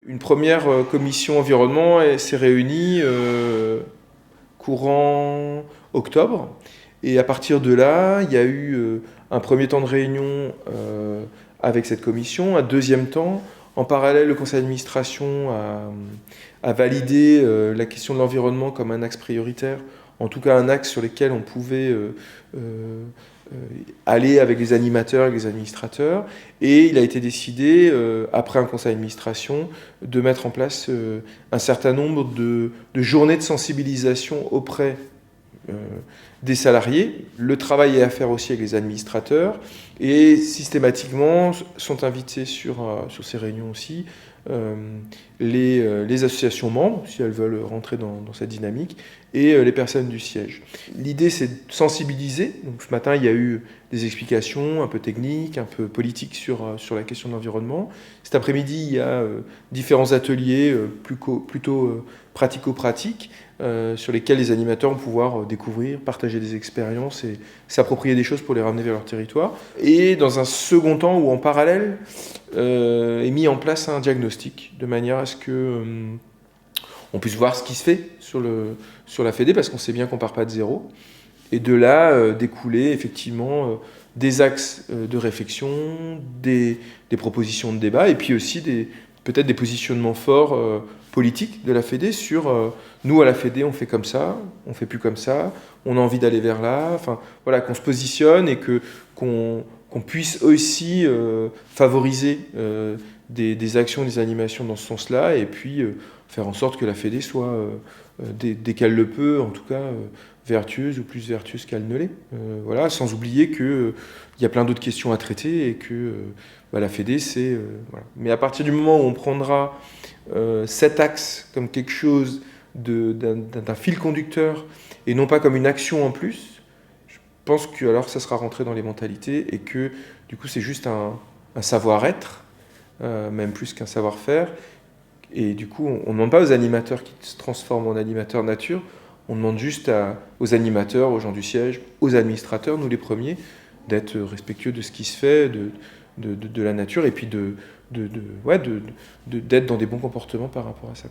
Une première commission environnement s'est réunie courant octobre. Et à partir de là, il y a eu un premier temps de réunion avec cette commission, un deuxième temps. En parallèle, le conseil d'administration a validé la question de l'environnement comme un axe prioritaire, en tout cas un axe sur lequel on pouvait aller avec les animateurs et les administrateurs. Et il a été décidé, après un conseil d'administration, de mettre en place un certain nombre de journées de sensibilisation auprès des salariés. Le travail est à faire aussi avec les administrateurs. Et systématiquement sont invités sur ces réunions aussi les associations membres, si elles veulent rentrer dans cette dynamique, et les personnes du siège. L'idée, c'est de sensibiliser. Donc, ce matin, il y a eu des explications un peu techniques, un peu politiques sur la question de l'environnement. Cet après-midi, il y a différents ateliers plutôt pratico-pratiques sur lesquels les animateurs vont pouvoir découvrir, partager des expériences et s'approprier des choses pour les ramener vers leur territoire. Et dans un second temps, ou en parallèle, est mis en place un diagnostic, de manière à ce que on puisse voir ce qui se fait sur la Fédé, parce qu'on sait bien qu'on ne part pas de zéro. Et de là, découler effectivement des axes de réflexion, des propositions de débat, et puis aussi peut-être des positionnements forts politiques de la Fédé sur nous à la Fédé on fait comme ça, on fait plus comme ça, on a envie d'aller vers là, enfin voilà, qu'on se positionne et qu'on puisse aussi favoriser des actions, des animations dans ce sens-là, et puis faire en sorte que la Fédé soit, dès qu'elle le peut, en tout cas, vertueuse ou plus vertueuse qu'elle ne l'est. Voilà, sans oublier qu'il y a plein d'autres questions à traiter et que la Fédé, c'est... voilà. Mais à partir du moment où on prendra cet axe comme quelque chose d'un fil conducteur et non pas comme une action en plus, je pense que alors ça sera rentré dans les mentalités et que du coup c'est juste un savoir-être, même plus qu'un savoir-faire. Et du coup, on ne demande pas aux animateurs qui se transforment en animateurs nature, on demande juste aux animateurs, aux gens du siège, aux administrateurs, nous les premiers, d'être respectueux de ce qui se fait, de la nature, et puis d'être dans des bons comportements par rapport à ça.